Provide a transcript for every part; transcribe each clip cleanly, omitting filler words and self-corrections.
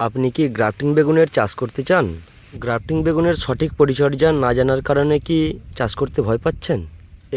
আপনি কি গ্রাফটিং বেগুনের চাষ করতে চান? গ্রাফটিং বেগুনের সঠিক পরিচর্যা না জানার কারণে কি চাষ করতে ভয় পাচ্ছেন?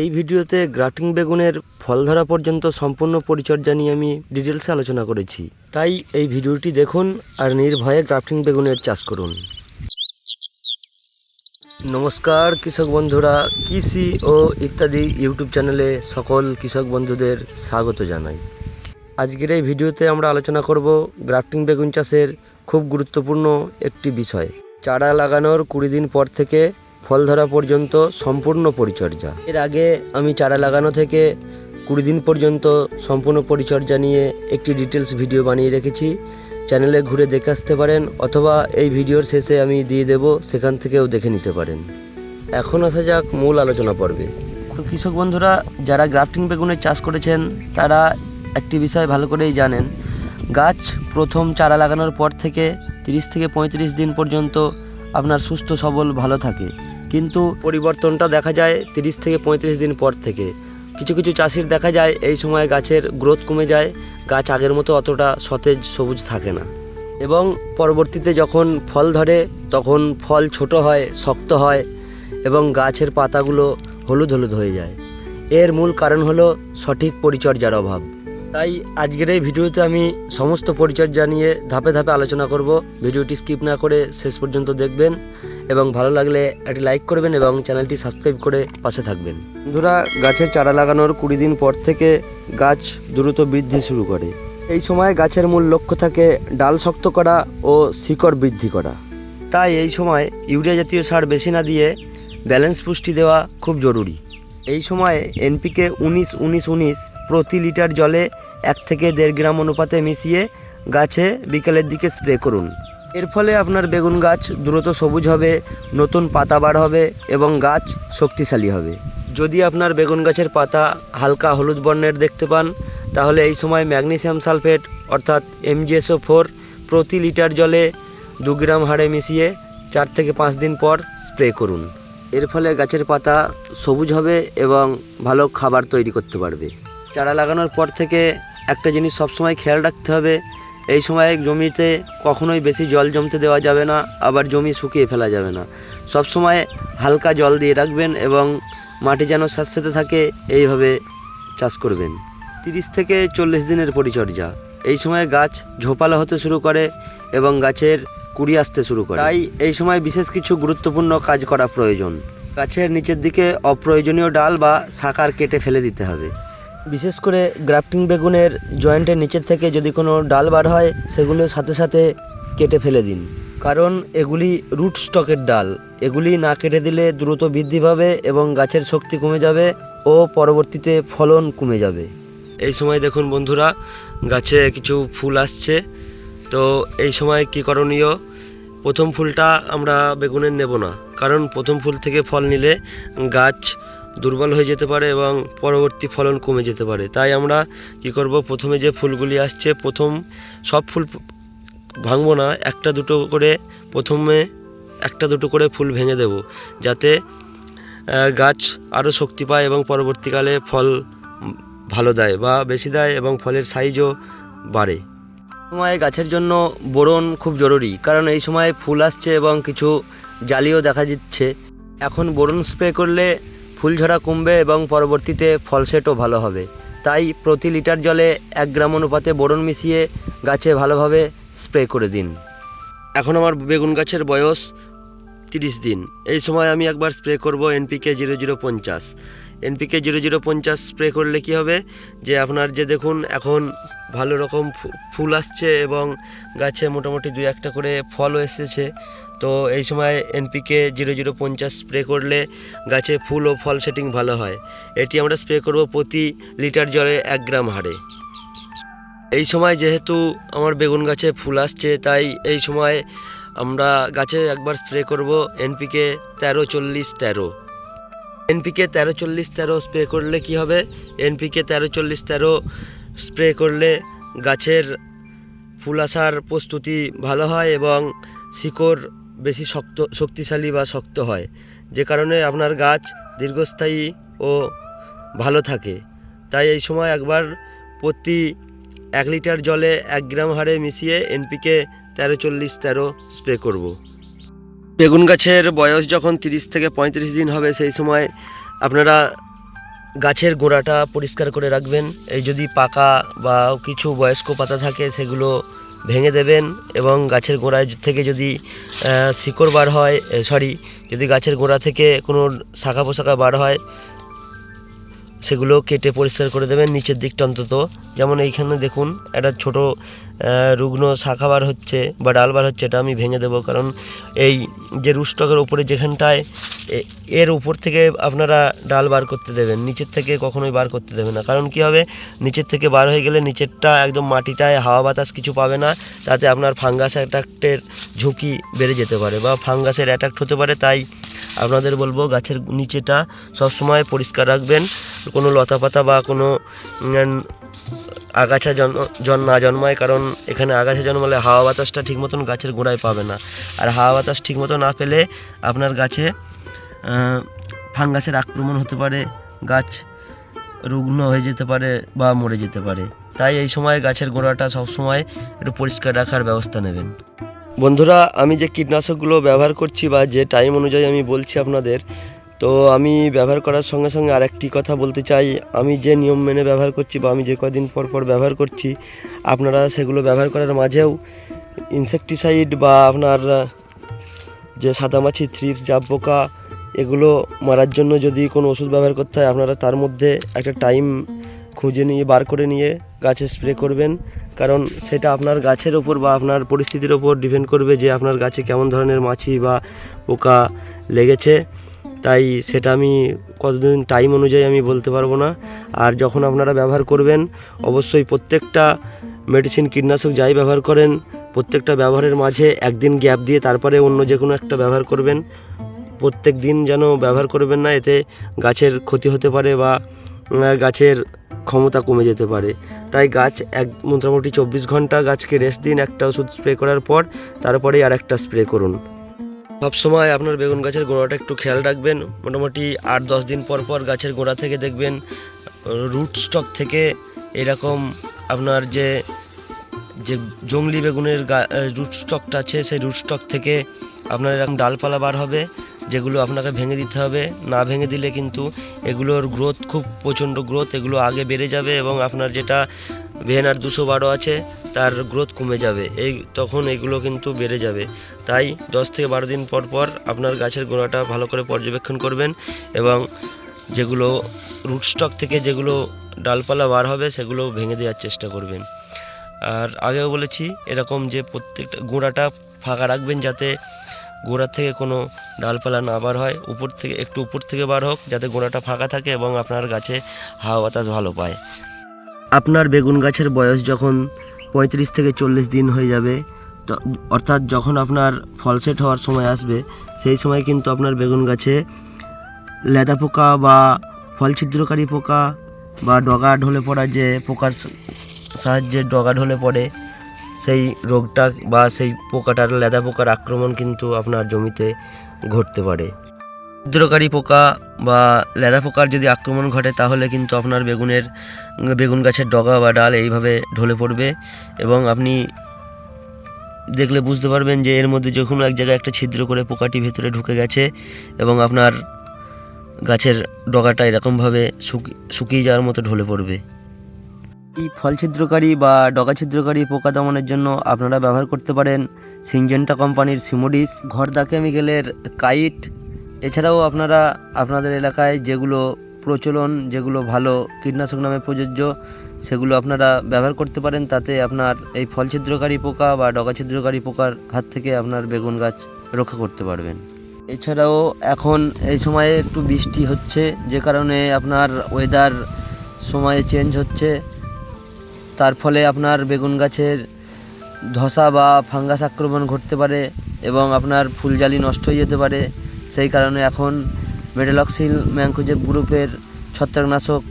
এই ভিডিওতে গ্রাফটিং বেগুনের ফল ধরা পর্যন্ত সম্পূর্ণ পরিচর্যা নিয়ে আমি ডিটেলসে আলোচনা করেছি। তাই এই ভিডিওটি দেখুন আর নির্ভয়ে গ্রাফটিং বেগুনের চাষ করুন। নমস্কার কৃষক বন্ধুরা, কৃষি ও ইত্যাদি ইউটিউব চ্যানেলে সকল কৃষক বন্ধুদের স্বাগত জানাই। আজকের এই ভিডিওতে আমরা আলোচনা করব গ্রাফটিং বেগুন চাষের খুব গুরুত্বপূর্ণ একটি বিষয়, চারা লাগানোর 20 দিন পর থেকে ফল ধরা পর্যন্ত সম্পূর্ণ পরিচর্যা। এর আগে আমি চারা লাগানো থেকে 20 দিন পর্যন্ত সম্পূর্ণ পরিচর্যা নিয়ে একটি ডিটেলস ভিডিও বানিয়ে রেখেছি। চ্যানেলে ঘুরে দেখে আসতে পারেন, অথবা এই ভিডিওর শেষে আমি দিয়ে দেব, সেখান থেকেও দেখে নিতে পারেন। এখন আসা যাক মূল আলোচনা পর্বে। তো কৃষক বন্ধুরা, যারা গ্রাফটিং বেগুনের চাষ করেছেন তারা একটি বিষয় ভালো করেই জানেন, গাছ প্রথম চারা লাগানোর পর থেকে 30 থেকে 35 দিন পর্যন্ত আপনার সুস্থ সবল ভালো থাকে, কিন্তু পরিবর্তনটা দেখা যায় 30 থেকে 35 দিন পর থেকে। কিছু কিছু চাষির দেখা যায় এই সময় গাছের গ্রোথ কমে যায়, গাছ আগের মতো অতটা সতেজ সবুজ থাকে না, এবং পরবর্তীতে যখন ফল ধরে তখন ফল ছোট হয়, শক্ত হয় এবং গাছের পাতাগুলো হলুদ হলুদ হয়ে যায়। এর মূল কারণ হলো সঠিক পরিচর্যার অভাব। তাই আজকের এই ভিডিওতে আমি সমস্ত পরিচর্যা নিয়ে ধাপে ধাপে আলোচনা করব। ভিডিওটি স্কিপ না করে শেষ পর্যন্ত দেখবেন এবং ভালো লাগলে একটি লাইক করবেন এবং চ্যানেলটি সাবস্ক্রাইব করে পাশে থাকবেন। বন্ধুরা, গাছের চারা লাগানোর 20 দিন পর থেকে গাছ দ্রুত বৃদ্ধি শুরু করে। এই সময় গাছের মূল লক্ষ্য থাকে ডাল শক্ত করা ও শিকড় বৃদ্ধি করা। তাই এই সময় ইউরিয়া জাতীয় সার বেশি না দিয়ে ব্যালেন্স পুষ্টি দেওয়া খুব জরুরি। এই সময়ে এনপিকে 19-19-19 প্রতি লিটার জলে 1 থেকে 1.5 গ্রাম অনুপাতে মিশিয়ে গাছে বিকেলের দিকে স্প্রে করুন। এর ফলে আপনার বেগুন গাছ দ্রুত সবুজ হবে, নতুন পাতা বার হবে এবং গাছ শক্তিশালী হবে। যদি আপনার বেগুন গাছের পাতা হালকা হলুদ বর্ণের দেখতে পান, তাহলে এই সময় ম্যাগনেসিয়াম সালফেট অর্থাৎ MgSO4 প্রতি লিটার জলে 2 গ্রাম হারে মিশিয়ে 4 থেকে 5 দিন পর স্প্রে করুন। এর ফলে গাছের পাতা সবুজ হবে এবং ভালো খাবার তৈরি করতে পারবে। চারা লাগানোর পর থেকে একটা জিনিস সবসময় খেয়াল রাখতে হবে, এই সময় জমিতে কখনোই বেশি জল জমতে দেওয়া যাবে না, আবার জমি শুকিয়ে ফেলা যাবে না। সবসময় হালকা জল দিয়ে রাখবেন এবং মাটি যেন স্যাঁতসেঁতে থাকে, এইভাবে চাষ করবেন। 30 থেকে 40 দিনের পরিচর্যা। এই সময় গাছ ঝোপালো হতে শুরু করে এবং গাছের কুড়ি আসতে শুরু করে। তাই এই সময় বিশেষ কিছু গুরুত্বপূর্ণ কাজ করা প্রয়োজন। গাছের নিচের দিকে অপ্রয়োজনীয় ডাল বা শাখার কেটে ফেলে দিতে হবে। বিশেষ করে গ্রাফটিং বেগুনের জয়েন্টের নিচের থেকে যদি কোনো ডাল বার হয়, সেগুলো সাথে সাথে কেটে ফেলে দিন, কারণ এগুলি রুট স্টকের ডাল। এগুলি না কেটে দিলে দ্রুত বৃদ্ধি পাবে এবং গাছের শক্তি কমে যাবে ও পরবর্তীতে ফলন কমে যাবে। এই সময় দেখুন বন্ধুরা, গাছে কিছু ফুল আসছে। তো এই সময় কি করণীয়? প্রথম ফুলটা আমরা বেগুনের নেব না, কারণ প্রথম ফুল থেকে ফল নিলে গাছ দুর্বল হয়ে যেতে পারে এবং পরবর্তী ফলন কমে যেতে পারে। তাই আমরা কি করব, প্রথমে যে ফুলগুলি আসছে, প্রথম সব ফুল ভাঙবো না, একটা দুটো করে প্রথমে একটা দুটো করে ফুল ভেঙে দেব, যাতে গাছ আরও শক্তি পায় এবং পরবর্তীকালে ফল ভালো দেয় বা বেশি দেয় এবং ফলের সাইজও বাড়ে। সময় গাছের জন্য বোরন খুব জরুরি, কারণ এই সময় ফুল আসছে এবং কিছু জালিও দেখা দিচ্ছে। এখন বোরন স্প্রে করলে ফুল ঝরা কমবে এবং পরবর্তীতে ফল সেটও ভালো হবে। তাই প্রতি লিটার জলে 1 গ্রাম অনুপাতে বোরন মিশিয়ে গাছে ভালোভাবে স্প্রে করে দিন। এখন আমার বেগুন গাছের বয়স 30 দিন। এই সময় আমি একবার স্প্রে করব NPK 0050। NPK 0050 স্প্রে করলে কি হবে, যে আপনার যে দেখুন এখন ভালো রকম ফুল আসছে এবং গাছে মোটামুটি 2-1টা করে ফলও এসেছে। তো এই সময় NPK 0050 স্প্রে করলে গাছে ফুল ও ফল সেটিং ভালো হয়। এটি আমরা স্প্রে করব প্রতি লিটার জলে 1 গ্রাম হারে। এই সময় যেহেতু আমার বেগুন গাছে ফুল আসছে, তাই এই সময় আমরা গাছে একবার স্প্রে করব NPK 13-40-13। NPK 13-40-13 স্প্রে করলে কি হবে, NPK 13-40-13 স্প্রে করলে গাছের ফুল আসার প্রস্তুতি ভালো হয় এবং শিকড় বেশি শক্তিশালী বা শক্ত হয়, যে কারণে আপনার গাছ দীর্ঘস্থায়ী ও ভালো থাকে। তাই এই সময় একবার প্রতি 1 লিটার জলে 1 গ্রাম হারে মিশিয়ে NPK 1340-13 স্প্রে করব। বেগুন গাছের বয়স যখন 30 থেকে 35 দিন হবে সেই সময় আপনারা গাছের গোড়াটা পরিষ্কার করে রাখবেন। এই যদি পাকা বা কিছু বয়স্ক পাতা থাকে সেগুলো ভেঙে দেবেন এবং গাছের গোড়ায় থেকে যদি শিকড় বার হয়, যদি গাছের গোড়া থেকে কোনো শাখা পোশাখা বার হয় সেগুলো কেটে পরিষ্কার করে দেবেন নিচের দিকটা অন্তত। যেমন এইখানে দেখুন একটা ছোট রুগ্ন শাখা বার হচ্ছে বা ডাল বার হচ্ছে, এটা আমি ভেঙে দেবো, কারণ এই যে রুটস্টকের উপরে যেখানটায় এর উপর থেকে আপনারা ডাল বার করতে দেবেন, নিচের থেকে কখনোই বার করতে দেবেন না। কারণ কি হবে, নিচের থেকে বার হয়ে গেলে নিচেরটা একদম মাটিটায় হাওয়া বাতাস কিছু পাবে না, তাতে আপনার ফাঙ্গাস অ্যাটাকের ঝুঁকি বেড়ে যেতে পারে বা ফাঙ্গাসের অ্যাটাক হতে পারে। তাই আপনাদের বলবো গাছের নিচেটা সবসময় পরিষ্কার রাখবেন, কোনো লতা পাতা বা কোনো আগাছা না জন্মায়, কারণ এখানে আগাছা জন্মালে হাওয়া বাতাসটা ঠিক মতন গাছের গোড়ায় পাবে না, আর হাওয়া বাতাস ঠিক মতো না পেলে আপনার গাছে ফাঙ্গাসের আক্রমণ হতে পারে, গাছ রুগ্ন হয়ে যেতে পারে বা মরে যেতে পারে। তাই এই সময় গাছের গোড়াটা সবসময় একটু পরিষ্কার রাখার ব্যবস্থা নেবেন। বন্ধুরা, আমি যে কীটনাশকগুলো ব্যবহার করছি বা যে টাইম অনুযায়ী আমি বলছি আপনাদের, তো আমি ব্যবহার করার সঙ্গে সঙ্গে আরেকটি কথা বলতে চাই, আমি যে নিয়ম মেনে ব্যবহার করছি বা আমি যে কদিন পর পর ব্যবহার করছি, আপনারা সেগুলো ব্যবহার করার মাঝেও ইনসেকটিসাইড বা আপনার যে সাদামাছি, থ্রিপস, জাব পোকা, এগুলো মারার জন্য যদি কোনো ওষুধ ব্যবহার করতে হয় আপনারা তার মধ্যে একটা টাইম খুঁজে নিয়ে বার করে নিয়ে গাছে স্প্রে করবেন, কারণ সেটা আপনার গাছের ওপর বা আপনার পরিস্থিতির ওপর ডিপেন্ড করবে যে আপনার গাছে কেমন ধরনের মাছি বা পোকা লেগেছে। তাই সেটা আমি কতদিন টাইম অনুযায়ী আমি বলতে পারবো না। আর যখন আপনারা ব্যবহার করবেন অবশ্যই প্রত্যেকটা মেডিসিন, কীটনাশক যাই ব্যবহার করেন, প্রত্যেকটা ব্যবহারের মাঝে একদিন গ্যাপ দিয়ে তারপরে অন্য যে কোনো একটা ব্যবহার করবেন। প্রত্যেক দিন যেন ব্যবহার করবেন না, এতে গাছের ক্ষতি হতে পারে বা গাছের ক্ষমতা কমে যেতে পারে। তাই গাছ মোটামুটি 24 ঘন্টা গাছকে রেস্ট দিন, একটা ওষুধ স্প্রে করার পর তারপরেই আর একটা স্প্রে করুন। সবসময় আপনার বেগুন গাছের গোড়াটা একটু খেয়াল রাখবেন। মোটামুটি 8-10 দিন পর পর গাছের গোড়া থেকে দেখবেন রুট স্টক থেকে এরকম আপনার যে জংলি বেগুনের রুট স্টকটা আছে, সেই রুট স্টক থেকে আপনার এরকম ডালপালা বার হবে, যেগুলো আপনাকে ভেঙে দিতে হবে। না ভেঙে দিলে কিন্তু এগুলোর গ্রোথ খুব প্রচণ্ড গ্রোথ, এগুলো আগে বেড়ে যাবে এবং আপনার যেটা VNR 212 আছে তার গ্রোথ কমে যাবে, তখন এগুলো কিন্তু বেড়ে যাবে। তাই 10 থেকে 12 দিন পর পর আপনার গাছের গোড়াটা ভালো করে পর্যবেক্ষণ করবেন এবং যেগুলো রুটস্টক থেকে যেগুলো ডালপালা বার হবে সেগুলো ভেঙে দেওয়ার চেষ্টা করবেন। আর আগেও বলেছি এরকম যে প্রত্যেকটা গোড়াটা ফাঁকা রাখবেন, যাতে গোড়া থেকে কোনো ডালপালা না বার হয়, একটু উপর থেকে বার হোক, যাতে গোড়াটা ফাঁকা থাকে এবং আপনার গাছে হাওয়া বাতাস ভালো পায়। আপনার বেগুন গাছের বয়স যখন 35 থেকে 40 দিন হয়ে যাবে, অর্থাৎ যখন আপনার ফল সেট হওয়ার সময় আসবে, সেই সময় কিন্তু আপনার বেগুন গাছে লেদা পোকা বা ফল ছিদ্রকারী পোকা বা ডগা ঢলে পড়া, যে পোকার সাহায্যে ডগা ঢলে পড়ে, সেই রোগটা বা সেই পোকাটার, লেদা পোকার আক্রমণ কিন্তু আপনার জমিতে ঘটতে পারে। ছিদ্রকারী পোকা বা লেদা পোকার যদি আক্রমণ ঘটে তাহলে কিন্তু আপনার বেগুন গাছের ডগা বা ডাল এইভাবে ঢলে পড়বে এবং আপনি দেখলে বুঝতে পারবেন যে এর মধ্যে যে কোনো এক জায়গায় একটা ছিদ্র করে পোকাটি ভেতরে ঢুকে গেছে এবং আপনার গাছের ডগাটা এরকমভাবে শুকিয়ে যাওয়ার মতো ঢলে পড়বে। এই ফল ছিদ্রকারী বা ডগা ছিদ্রকারী পোকা দমনের জন্য আপনারা ব্যবহার করতে পারেন সিনজেন্টা কোম্পানির সিমোডিস, ঘরদা কেমিক্যালের কাইট। এছাড়াও আপনারা আপনাদের এলাকায় যেগুলো প্রচলন, যেগুলো ভালো কীটনাশক নামে প্রযোজ্য, সেগুলো আপনারা ব্যবহার করতে পারেন। তাতে আপনার এই ফল ছিদ্রকারী পোকা বা ডগা ছিদ্রকারী পোকার হাত থেকে আপনার বেগুন গাছ রক্ষা করতে পারবেন। এছাড়াও এখন এই সময়ে একটু বৃষ্টি হচ্ছে, যে কারণে আপনার ওয়েদার সময়ে চেঞ্জ হচ্ছে, তার ফলে আপনার বেগুন গাছের ধসা বা ফাঙ্গাস আক্রমণ ঘটতে পারে এবং আপনার ফুলজালি নষ্ট হয়ে যেতে পারে। সেই কারণে এখন মেটালক্সিল ম্যানকোজেব গ্রুপের ছত্রাকনাশক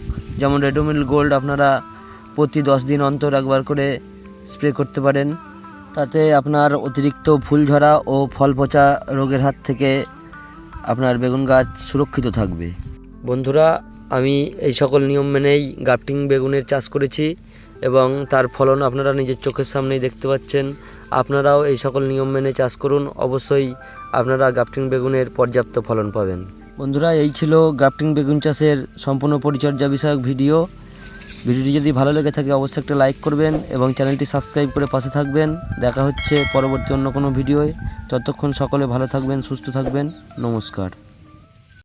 যেমন রেডোমিল গোল্ড আপনারা প্রতি 10 দিন অন্তর একবার করে স্প্রে করতে পারেন। তাতে আপনার অতিরিক্ত ফুল ঝরা ও ফল পচা রোগের হাত থেকে আপনার বেগুন গাছ সুরক্ষিত থাকবে। বন্ধুরা, আমি এই সকল নিয়ম মেনেই গ্রাফটিং বেগুনের চাষ করেছি এবং তার ফলন আপনারা নিজের চোখের সামনেই দেখতে পাচ্ছেন। আপনারাও এই সকল নিয়ম মেনে চাষ করুন, অবশ্যই আপনারা গ্রাফটিং বেগুনের পর্যাপ্ত ফলন পাবেন। বন্ধুরা, এই ছিল গ্রাফটিং বেগুন চাষের সম্পূর্ণ পরিচর্যা বিষয়ক ভিডিওটি যদি ভালো লেগে থাকে অবশ্যই একটা লাইক করবেন এবং চ্যানেলটি সাবস্ক্রাইব করে পাশে থাকবেন। দেখা হচ্ছে পরবর্তী অন্য কোনো ভিডিওয়। ততক্ষণ সকলে ভালো থাকবেন, সুস্থ থাকবেন। নমস্কার।